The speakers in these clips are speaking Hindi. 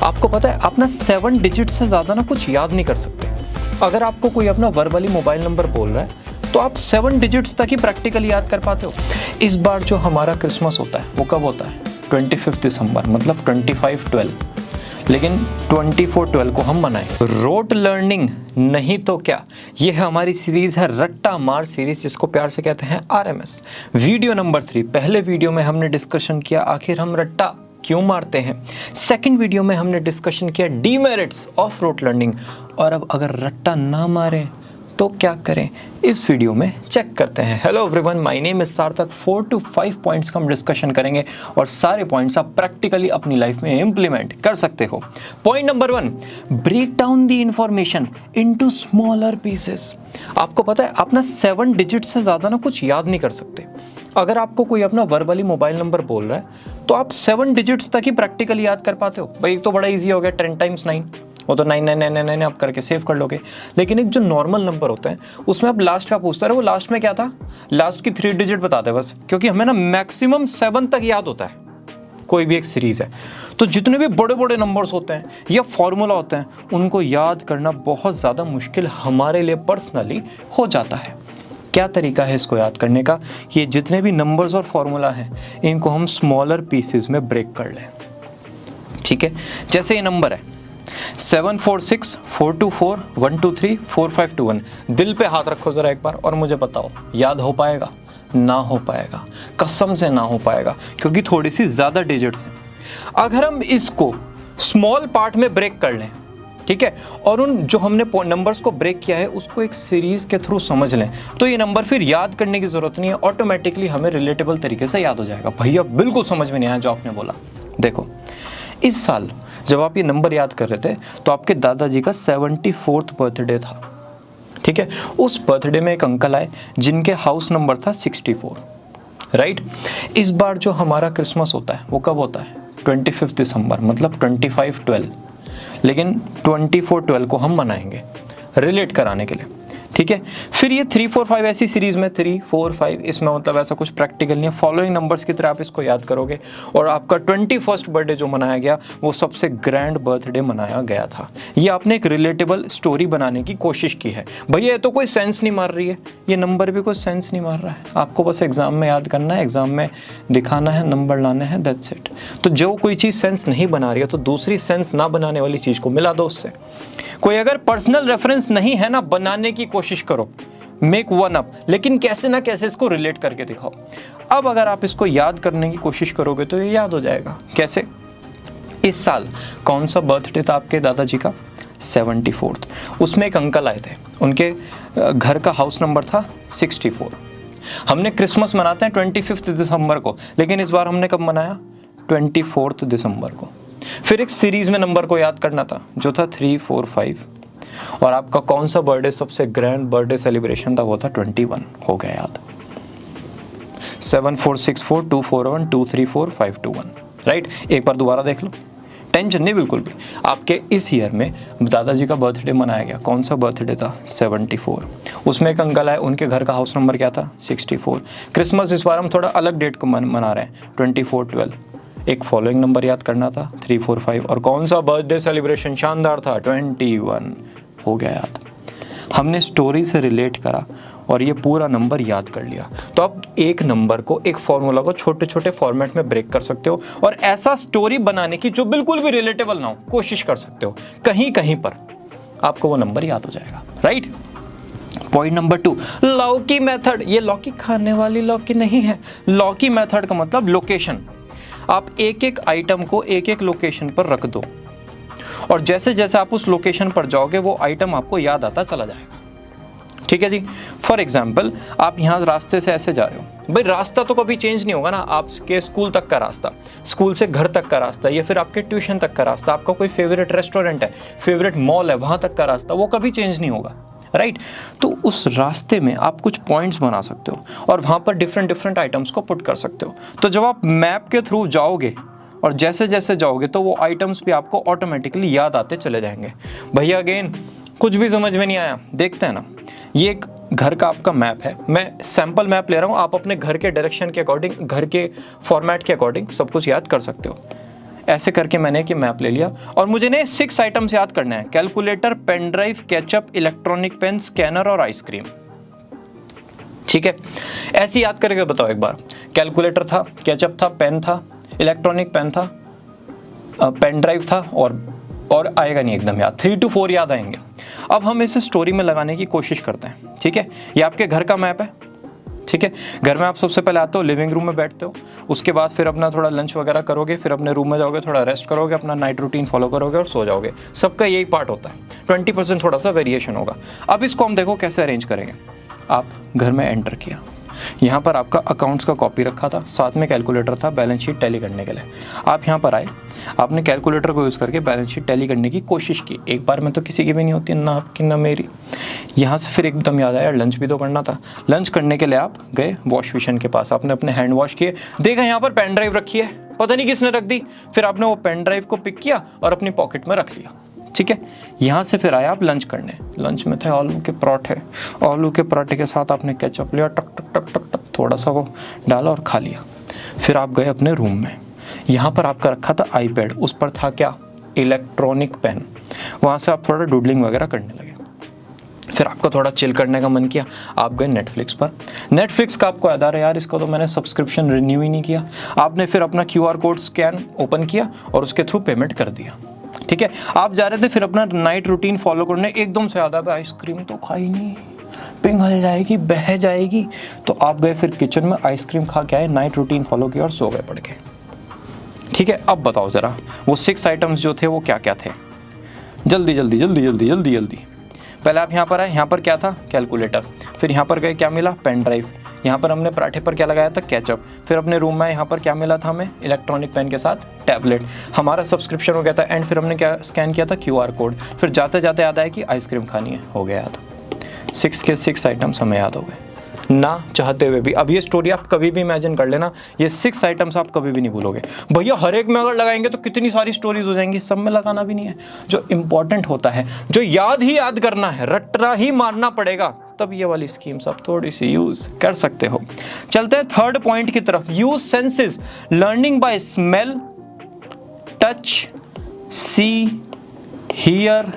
आपको पता है आप ना 7 डिजिट से ज़्यादा ना कुछ याद नहीं कर सकते। अगर आपको कोई अपना वर्बली मोबाइल नंबर बोल रहा है तो आप 7 डिजिट्स तक ही प्रैक्टिकली याद कर पाते हो। इस बार जो हमारा क्रिसमस होता है वो कब होता है? 25 दिसंबर, मतलब 25/12। लेकिन 24/12 को हम मनाएं। रोट लर्निंग नहीं तो क्या, ये है हमारी सीरीज है रट्टा मार सीरीज, जिसको प्यार से कहते हैं RMS। वीडियो नंबर 3, पहले वीडियो में हमने डिस्कशन किया आखिर हम रट्टा क्यों मारते हैं। सेकंड वीडियो में हमने डिस्कशन किया डीमेरिट्स ऑफ रोट लर्निंग। और अब अगर रट्टा ना मारें तो क्या करें, इस वीडियो में चेक करते हैं। Hello everyone, my name is सार्थक। 4 to 5 पॉइंट्स का हम डिस्कशन करेंगे और सारे पॉइंट्स आप प्रैक्टिकली अपनी लाइफ में इंप्लीमेंट कर सकते हो। Point number 1, break down the information into smaller pieces. आपको पता है आप ना 7 डिजिट से ज़्यादा ना कुछ याद नहीं कर सकते। अगर आपको कोई अपना वर्बली मोबाइल नंबर बोल रहा है तो आप 7 डिजिट्स तक ही प्रैक्टिकली याद कर पाते हो। भाई एक तो बड़ा ईजी हो गया, 10 times 9, वो तो 99999 आप करके सेव कर लोगे। लेकिन एक जो नॉर्मल नंबर होता है उसमें आप लास्ट का पूछते रहे, वो लास्ट में क्या था, लास्ट की 3 डिजिट बताते हैं बस, क्योंकि हमें ना मैक्सिमम 7 तक याद होता है कोई भी एक सीरीज है। तो जितने भी बड़े बड़े नंबर्स होते हैं या फॉर्मूला होते हैं उनको याद करना बहुत ज़्यादा मुश्किल हमारे लिए पर्सनली हो जाता है। क्या तरीका है इसको याद करने का? ये जितने भी नंबर्स और फॉर्मूला हैं इनको हम स्मॉलर पीसेस में ब्रेक कर लें। ठीक है, जैसे ये नंबर है 7464241234521। दिल पे हाथ रखो जरा एक बार और मुझे बताओ, याद हो पाएगा? ना हो पाएगा, कसम से ना हो पाएगा, क्योंकि थोड़ी सी ज़्यादा डिजिट्स हैं। अगर हम इसको स्मॉल पार्ट में ब्रेक कर लें, ठीक है, और उन जो हमने नंबर्स को ब्रेक किया है उसको एक सीरीज के थ्रू समझ लें, तो ये नंबर फिर याद करने की ज़रूरत नहीं है, ऑटोमेटिकली हमें रिलेटेबल तरीके से याद हो जाएगा। भैया बिल्कुल समझ में नहीं आया जो आपने बोला। देखो, इस साल जब आप ये नंबर याद कर रहे थे तो आपके दादाजी का 74th बर्थडे था। ठीक है, उस बर्थडे में एक अंकल आए जिनके हाउस नंबर था 64, राइट। इस बार जो हमारा क्रिसमस होता है वो कब होता है? 25 दिसंबर, मतलब 25/12। लेकिन 24/12 को हम मनाएंगे रिलेट कराने के लिए। ठीक है, फिर ये 3 4 5 ऐसी सीरीज में 3 4 5, इसमें मतलब ऐसा कुछ प्रैक्टिकल नहीं है, फॉलोइंग नंबर्स की तरह आप इसको याद करोगे और आपका 21st बर्थडे जो मनाया गया वो सबसे ग्रैंड बर्थडे मनाया गया था। ये आपने एक रिलेटेबल स्टोरी बनाने की कोशिश की है। भैया ये तो कोई सेंस नहीं मार रही है, ये नंबर भी कोई सेंस नहीं मार रहा है, आपको बस एग्जाम में याद करना है, एग्जाम में दिखाना है, नंबर लाने हैं, दैट्स इट। तो जो कोई चीज़ सेंस नहीं बना रही है तो दूसरी सेंस ना बनाने वाली चीज़ को मिला दो उससे। कोई अगर पर्सनल रेफरेंस नहीं है ना, बनाने की कोशिश करो, मेक वन अप, लेकिन कैसे ना कैसे इसको रिलेट करके दिखाओ। अब अगर आप इसको याद करने की कोशिश करोगे तो ये याद हो जाएगा। कैसे? इस साल कौन सा बर्थडे था आपके दादाजी का? 74th। उसमें एक अंकल आए थे, उनके घर का हाउस नंबर था 64। हमने क्रिसमस मनाते हैं 25 दिसंबर को, लेकिन इस बार हमने कब मनाया? 24 दिसंबर को। फिर एक सीरीज में नंबर को याद करना था जो था 3 4 5, और आपका कौन सा बर्थडे सबसे ग्रैंड बर्थडे सेलिब्रेशन था? वो था 21। हो गया याद। 746424123452 राइट। एक बार दोबारा देख लो, टेंशन नहीं बिल्कुल भी। आपके इस ईयर में दादाजी का बर्थडे मनाया गया, कौन सा बर्थडे था? 74। उसमें एक अंकल आए, उनके घर का हाउस नंबर क्या था? 64। क्रिसमस इस बार हम थोड़ा अलग डेट को मना रहे हैं, 24/12। एक फॉलोइंग नंबर याद करना था 3 4 5, और कौन सा बर्थडे सेलिब्रेशन शानदार था? 21। हो गया याद। हमने स्टोरी से रिलेट करा और ये पूरा नंबर याद कर लिया। तो अब एक नंबर को, एक फॉर्मूला को छोटे छोटे फॉर्मेट में ब्रेक कर सकते हो और ऐसा स्टोरी बनाने की जो बिल्कुल भी रिलेटेबल ना हो कोशिश कर सकते हो। कहीं कहीं पर आपको वो नंबर याद हो जाएगा, राइट। पॉइंट नंबर 2, लौकी मेथड। ये लौकी खाने वाली लौकी नहीं है। लौकी मेथड का मतलब लोकेशन। आप एक एक आइटम को एक एक लोकेशन पर रख दो और जैसे जैसे आप उस लोकेशन पर जाओगे वो आइटम आपको याद आता चला जाएगा। ठीक है जी। फॉर एग्जाम्पल, आप यहाँ रास्ते से ऐसे जा रहे हो, भाई रास्ता तो कभी चेंज नहीं होगा ना। आपके स्कूल तक का रास्ता, स्कूल से घर तक का रास्ता, या फिर आपके ट्यूशन तक का रास्ता, आपका कोई फेवरेट रेस्टोरेंट है, फेवरेट मॉल है, वहाँ तक का रास्ता, वो कभी चेंज नहीं होगा, राइट। तो उस रास्ते में आप कुछ पॉइंट्स बना सकते हो और वहाँ पर डिफरेंट डिफरेंट आइटम्स को पुट कर सकते हो। तो जब आप मैप के थ्रू जाओगे और जैसे जैसे जाओगे तो वो आइटम्स भी आपको ऑटोमेटिकली याद आते चले जाएंगे। भैया अगेन कुछ भी समझ में नहीं आया, देखते हैं ना, ये एक घर का आपका मैप है, मैं सैम्पल मैप ले रहा हूँ, आप अपने घर के डायरेक्शन के अकॉर्डिंग, घर के फॉर्मेट के अकॉर्डिंग सब कुछ याद कर सकते हो। ऐसे करके मैंने कि मैप ले लिया और मुझे ने 6 आइटम्स याद करने हैं, calculator, pen drive, ketchup, electronic pen, scanner और आइसक्रीम। ठीक है, ऐसे याद करके बताओ एक बार। कैलकुलेटर था, केचप था, पेन था, इलेक्ट्रॉनिक पेन था, पेन ड्राइव था और आएगा नहीं एकदम याद, 3 to 4 याद आएंगे। अब हम इसे स्टोरी में लगाने की कोशिश करते हैं। ठीक है, ये आपके घर का मैप है। ठीक है, घर में आप सबसे पहले आते हो, लिविंग रूम में बैठते हो, उसके बाद फिर अपना थोड़ा लंच वगैरह करोगे, फिर अपने रूम में जाओगे, थोड़ा रेस्ट करोगे, अपना नाइट रूटीन फॉलो करोगे और सो जाओगे। सबका यही पार्ट होता है, 20% थोड़ा सा वेरिएशन होगा। अब इसको हम देखो कैसे अरेंज करेंगे। आप घर में एंटर किया, यहाँ पर आपका अकाउंट्स का कॉपी रखा था, साथ में कैलकुलेटर था बैलेंस शीट टैली करने के लिए। आप यहाँ पर आए, आपने कैलकुलेटर को यूज़ करके बैलेंस शीट टैली करने की कोशिश की। एक बार में तो किसी की भी नहीं होती, ना आपकी ना मेरी। यहाँ से फिर एकदम याद आया लंच भी तो करना था। लंच करने के लिए आप गए वॉश बेसिन के पास, आपने अपने हैंड वॉश किए, देखा यहाँ पर पेन ड्राइव रखी है, पता नहीं किसने रख दी। फिर आपने वो पेन ड्राइव को पिक किया और अपनी पॉकेट में रख लिया। ठीक है, यहाँ से फिर आया आप लंच करने। लंच में थे आलू के पराठे, आलू के पराठे के साथ आपने केचप लिया, टक टक टक टक टक थोड़ा सा वो डाला और खा लिया। फिर आप गए अपने रूम में, यहाँ पर आपका रखा था आईपैड, उस पर था क्या, इलेक्ट्रॉनिक पेन। वहाँ से आप थोड़ा डूडलिंग वगैरह करने लगे। फिर आपको थोड़ा चिल करने का मन किया, आप गए नेटफ्लिक्स पर। नेटफ्लिक्स का आपको याद आ रहा है यार इसको तो मैंने सब्सक्रिप्शन रिन्यू ही नहीं किया। आपने फिर अपना QR कोड स्कैन ओपन किया और उसके थ्रू पेमेंट कर दिया। ठीक है, आप जा रहे थे फिर अपना नाइट रूटीन फॉलो करने, एकदम से याद आया आइसक्रीम तो खाई नहीं, पिघल जाएगी, बह जाएगी। तो आप गए फिर किचन में, आइसक्रीम खा के आए, नाइट रूटीन फॉलो किया और सो गए पड़ के। ठीक है, अब बताओ ज़रा वो 6 आइटम्स जो थे वो क्या क्या थे, जल्दी जल्दी जल्दी जल्दी जल्दी जल्दी। पहले आप यहाँ पर आए, यहाँ पर क्या था, कैलकुलेटर। फिर यहाँ पर गए, क्या मिला, पेन ड्राइव। यहाँ पर हमने पराठे पर क्या लगाया था, केचप। फिर अपने रूम में यहाँ पर क्या मिला था हमें, इलेक्ट्रॉनिक पेन के साथ टैबलेट। हमारा सब्सक्रिप्शन हो गया था एंड फिर हमने क्या स्कैन किया था, QR कोड। फिर जाते जाते याद आया कि आइसक्रीम खानी है, हो गया याद। 6 के 6 आइटम्स हमें याद हो गए ना चाहते हुए भी। अब ये स्टोरी आप कभी भी इमेजिन कर लेना, ये 6 आइटम्स आप कभी भी नहीं भूलोगे। भैया हर एक में अगर लगाएंगे तो कितनी सारी स्टोरीज हो जाएंगी, सब में लगाना भी नहीं है। जो इंपॉर्टेंट होता है, जो याद करना है, रटना ही मारना पड़ेगा, तब ये वाली स्कीम्स आप थोड़ी सी यूज कर सकते हो। चलते हैं थर्ड पॉइंट की तरफ, use senses, learning by smell, touch, see, hear,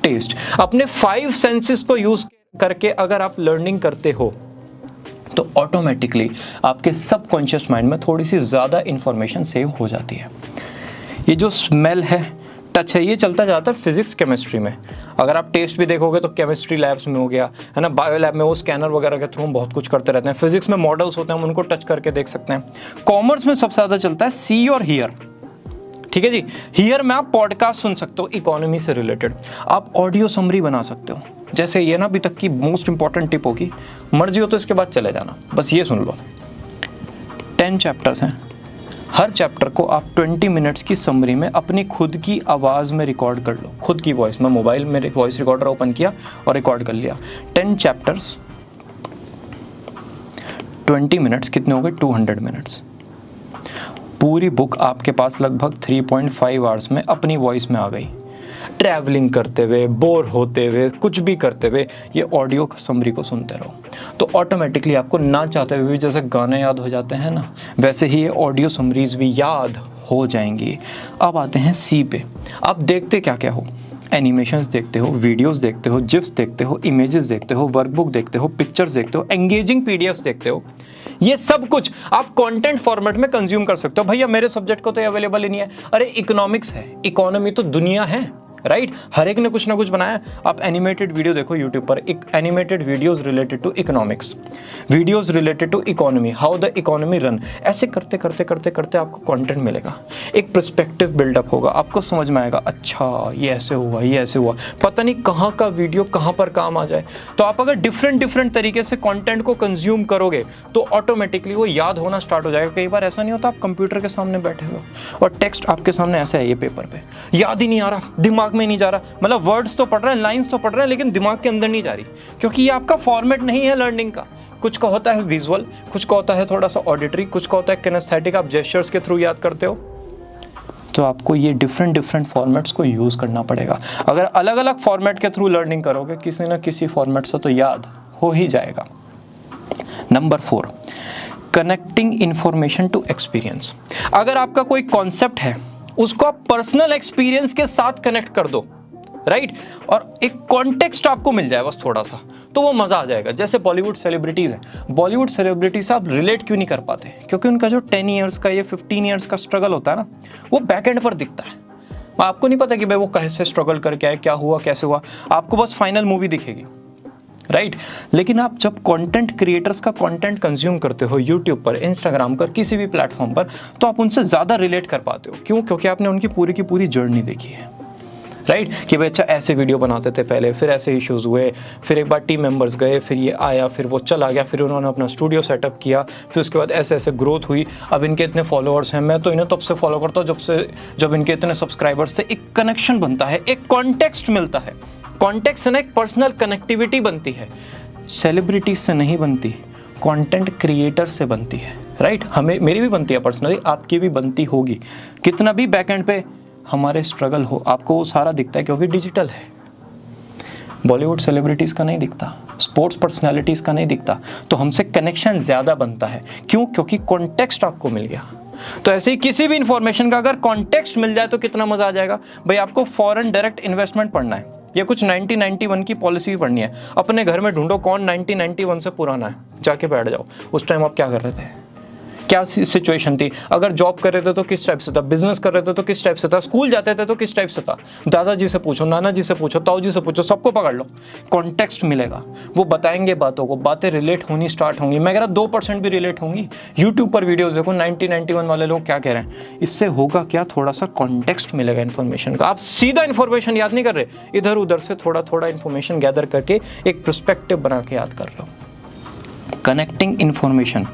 taste. अपने 5 सेंसेस को यूज करके अगर आप लर्निंग करते हो तो ऑटोमेटिकली आपके सबकॉन्शियस माइंड में थोड़ी सी ज़्यादा इंफॉर्मेशन सेव हो जाती है। ये जो स्मेल है, टच है, ये चलता जाता है फिजिक्स केमिस्ट्री में। अगर आप टेस्ट भी देखोगे तो केमिस्ट्री लैब्स में हो गया है ना, बायो लैब में वो स्कैनर वगैरह के थ्रू हम बहुत कुछ करते रहते हैं। फिजिक्स में मॉडल्स होते हैं, हम उनको टच करके देख सकते हैं। कॉमर्स में सबसे ज़्यादा चलता है सी और हियर। ठीक है जी, हियर में आप पॉडकास्ट सुन सकते हो इकोनॉमी से रिलेटेड, आप ऑडियो समरी बना सकते हो। जैसे ये ना अभी तक की मोस्ट इंपॉर्टेंट टिप होगी, मर्जी हो तो इसके बाद चले जाना, बस ये सुन लो। 10 चैप्टर्स हैं, हर चैप्टर को आप 20 मिनट्स की समरी में अपनी खुद की आवाज़ में रिकॉर्ड कर लो, खुद की वॉइस में। मोबाइल में वॉइस रिकॉर्डर ओपन किया और रिकॉर्ड कर लिया। 10 चैप्टर्स 20 मिनट्स कितने हो गए, 200 मिनट्स। पूरी बुक आपके पास लगभग 3.5 आवर्स में अपनी वॉइस में आ गई। ट्रैवलिंग करते हुए, बोर होते हुए, कुछ भी करते हुए ये ऑडियो समरी को सुनते रहो, तो ऑटोमेटिकली आपको ना चाहते हुए भी जैसे गाने याद हो जाते हैं ना, वैसे ही ये ऑडियो समरीज भी याद हो जाएंगी। अब आते हैं सी पे। आप देखते क्या क्या हो, एनिमेशंस देखते हो, वीडियोस देखते हो, जिप्स देखते हो, इमेजेस देखते हो, वर्कबुक देखते हो, पिक्चर्स देखते हो, एंगेजिंग PDFs देखते हो। ये सब कुछ आप कंटेंट फॉर्मेट में कंज्यूम कर सकते हो। भैया मेरे सब्जेक्ट को तो ये अवेलेबल ही नहीं है, अरे इकोनॉमिक्स है, इकोनॉमी तो दुनिया है, राइट? हर एक ने कुछ ना कुछ बनाया। आप एनिमेटेड वीडियो देखो यूट्यूब पर, animated videos related to economics, videos related to economy, how the economy run. ऐसे करते करते करते करते आपको कंटेंट मिलेगा, एक पर्सपेक्टिव बिल्डअप होगा, आपको समझ में आएगा अच्छा ये ऐसे हुआ, ये ऐसे हुआ, पता नहीं कहाँ का वीडियो कहाँ पर काम आ जाए। तो आप अगर डिफरेंट तरीके से कंटेंट को कंज्यूम करोगे तो ऑटोमेटिकली वो याद होना स्टार्ट हो जाएगा। कई बार ऐसा नहीं होता, आप कंप्यूटर के सामने बैठे हो और टेक्स्ट आपके सामने ऐसे है, ये पेपर पे याद ही नहीं आ रहा, दिमाग में नहीं जा रहा, मतलब वर्ड्स तो पढ़ रहे हैं, लाइंस तो पढ़ रहे हैं, लेकिन दिमाग के अंदर नहीं जा रही, क्योंकि ये आपका फॉर्मेट नहीं है लर्निंग का। कुछ का होता है विजुअल, कुछ का होता है थोड़ा सा ऑडिटरी, कुछ का होता है किनेस्थेटिक, आप जेस्चर्स के थ्रू याद करते हो। तो आपको ये डिफरेंट फॉर्मेट्स को यूज़ करना पड़ेगा। अगर अलग अलग फॉर्मेट के थ्रू लर्निंग करोगे, किसी न किसी फॉर्मेट से तो याद हो ही जाएगा। Number 4, connecting information to experience. अगर आपका कोई कॉन्सेप्ट है उसको आप पर्सनल एक्सपीरियंस के साथ कनेक्ट कर दो, राइट और एक कॉन्टेक्स्ट आपको मिल जाए बस थोड़ा सा, तो वो मज़ा आ जाएगा। जैसे बॉलीवुड सेलिब्रिटीज़ हैं, बॉलीवुड सेलिब्रिटीज आप रिलेट क्यों नहीं कर पाते? क्योंकि उनका जो 10 ईयर्स का, ये 15 ईयर्स का स्ट्रगल होता है ना, वो बैक एंड पर दिखता है। आपको नहीं पता कि भाई वो कैसे स्ट्रगल करके आए, क्या हुआ, कैसे हुआ, आपको बस फाइनल मूवी दिखेगी, राइट लेकिन आप जब कंटेंट क्रिएटर्स का कंटेंट कंज्यूम करते हो यूट्यूब पर, इंस्टाग्राम पर, किसी भी प्लेटफॉर्म पर, तो आप उनसे ज़्यादा रिलेट कर पाते हो। क्यों? क्योंकि आपने उनकी पूरी की पूरी जर्नी देखी है, राइट कि भाई अच्छा ऐसे वीडियो बनाते थे पहले, फिर ऐसे इश्यूज़ हुए, फिर एक बार टीम मेंबर्स गए, फिर ये आया, फिर वो चला गया, फिर उन्होंने अपना स्टूडियो सेटअप किया, फिर उसके बाद ऐसे ऐसे ग्रोथ हुई, अब इनके इतने फॉलोअर्स हैं। मैं तो इन्हें तब से फॉलो करता हूँ जब इनके इतने सब्सक्राइबर्स थे। एक कनेक्शन बनता है, एक कॉन्टेक्स्ट मिलता है, कॉन्टेक्स्ट से ना एक पर्सनल कनेक्टिविटी बनती है। सेलिब्रिटीज से नहीं बनती, कंटेंट क्रिएटर से बनती है, राइट हमें, मेरी भी बनती है पर्सनली, आपकी भी बनती होगी। कितना भी बैकएंड पे हमारे स्ट्रगल हो, आपको वो सारा दिखता है क्योंकि डिजिटल है। बॉलीवुड सेलिब्रिटीज़ का नहीं दिखता, स्पोर्ट्स पर्सनालिटीज़ का नहीं दिखता, तो हमसे कनेक्शन ज़्यादा बनता है। क्यों? क्योंकि कॉन्टेक्स्ट आपको मिल गया। तो ऐसे ही किसी भी इंफॉर्मेशन का अगर कॉन्टेक्स्ट मिल जाए तो कितना मज़ा आ जाएगा। भाई आपको फॉरेन डायरेक्ट इन्वेस्टमेंट पढ़ना है, या कुछ 1991 की पॉलिसी पढ़नी है, अपने घर में ढूंढो कौन 1991 से पुराना है, जाके बैठ जाओ। उस टाइम आप क्या कर रहे थे, क्या सिचुएशन थी? अगर जॉब कर रहे थे तो किस टाइप से था, बिजनेस कर रहे थे तो किस टाइप से था, स्कूल जाते थे तो किस टाइप से था, दादाजी से पूछो, नाना जी से पूछो, ताऊ जी से पूछो, सबको पकड़ लो, कॉन्टेक्स्ट मिलेगा। वो बताएंगे बातों को, बातें रिलेट होनी स्टार्ट होंगी। मैं कह रहा 2% भी रिलेट होंगी। यूट्यूब पर वीडियोस देखो, 1991 वाले लोग क्या कह रहे हैं, इससे होगा क्या, थोड़ा सा कॉन्टेक्स्ट मिलेगा इन्फॉर्मेशन का। आप सीधा इन्फॉर्मेशन याद नहीं कर रहे, इधर उधर से थोड़ा थोड़ा इन्फॉर्मेशन गैदर करके एक पर्सपेक्टिव बना के याद कर रहे हो। Connecting information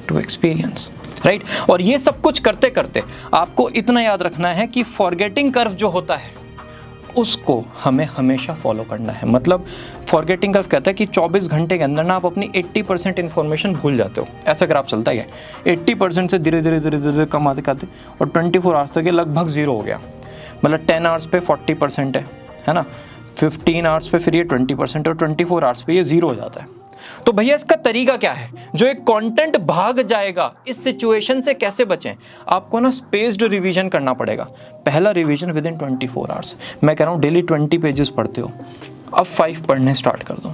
to experience, right और ये सब कुछ करते करते आपको इतना याद रखना है कि फॉरगेटिंग कर्व जो होता है उसको हमें हमेशा फॉलो करना है। मतलब फॉरगेटिंग कर्व कहता है कि 24 घंटे के अंदर ना आप अपनी 80% इन्फॉर्मेशन भूल जाते हो। ऐसा ग्राफ चलता है, 80% से धीरे धीरे धीरे धीरे कम आते आते और 24 आवर्स तक ये लगभग जीरो हो गया। मतलब 10 आवर्स पे 40% है ना, 15 आवर्स पे फिर ये 20% और 24 आवर्स पे ये जीरो हो जाता है। तो भैया इसका तरीका क्या है? जो एक कंटेंट भाग जाएगा, इस सिचुएशन से कैसे बचें? आपको ना स्पेस्ड रिवीजन करना पड़ेगा। पहला रिवीजन विद इन 24 आवर्स। मैं कह रहा हूँ डेली 20 पेजेस पढ़ते हो, अब 5 पढ़ने स्टार्ट कर दो।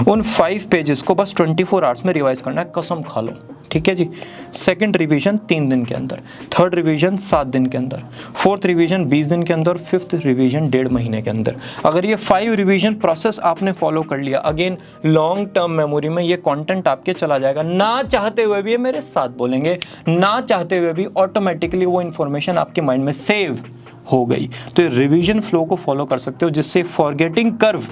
उन 5 पेजेस को बस 24 आवर्स में रिवाइज करना है, कसम खा लो, ठीक है जी। सेकंड रिवीजन 3 दिन के अंदर, थर्ड रिवीजन 7 दिन के अंदर, फोर्थ रिवीजन 20 दिन के अंदर, फिफ्थ रिवीजन 1.5 महीने के अंदर। अगर ये 5 रिवीजन प्रोसेस आपने फॉलो कर लिया, अगेन लॉन्ग टर्म मेमोरी में ये कंटेंट आपके चला जाएगा। ना चाहते हुए भी, ये मेरे साथ बोलेंगे, ना चाहते हुए भी ऑटोमेटिकली वो इन्फॉर्मेशन आपके माइंड में सेव हो गई। तो ये रिवीजन फ्लो को फॉलो कर सकते हो, जिससे फॉरगेटिंग कर्व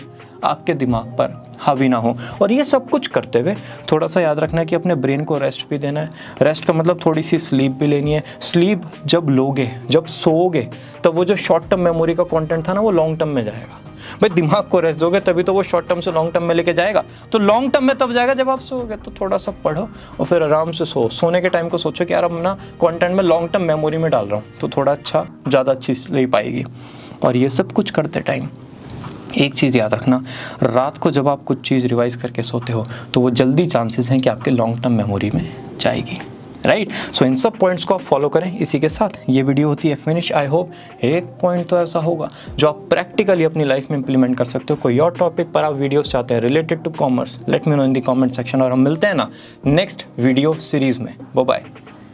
आपके दिमाग पर हावी ना हो। और ये सब कुछ करते हुए थोड़ा सा याद रखना है कि अपने ब्रेन को रेस्ट भी देना है। रेस्ट का मतलब थोड़ी सी स्लीप भी लेनी है। स्लीप जब लोगे, जब सोओगे, तब वो जो शॉर्ट टर्म मेमोरी का कंटेंट था ना, वो लॉन्ग टर्म में जाएगा। भाई दिमाग को रेस्ट दोगे तभी तो वो शॉर्ट टर्म से लॉन्ग टर्म में लेके जाएगा। तो लॉन्ग टर्म में तब जाएगा जब आप सोओगे। तो थोड़ा सा पढ़ो और फिर आराम से सोने के टाइम को सोचो कि यार अब ना कंटेंट में लॉन्ग टर्म मेमोरी में डाल रहा हूँ, तो थोड़ा अच्छा, ज़्यादा अच्छी स्लीप आएगी। और ये सब कुछ करते टाइम एक चीज़ याद रखना, रात को जब आप कुछ चीज़ रिवाइज करके सोते हो तो वो जल्दी चांसेस हैं कि आपके लॉन्ग टर्म मेमोरी में जाएगी, राइट। सो इन सब पॉइंट्स को आप फॉलो करें। इसी के साथ ये वीडियो होती है फिनिश। आई होप एक पॉइंट तो ऐसा होगा जो आप प्रैक्टिकली अपनी लाइफ में इंप्लीमेंट कर सकते हो। कोई और टॉपिक पर आप वीडियोस चाहते हैं related to commerce, let me know in the comment section. और हम मिलते हैं ना नेक्स्ट वीडियो सीरीज़ में। Bye bye.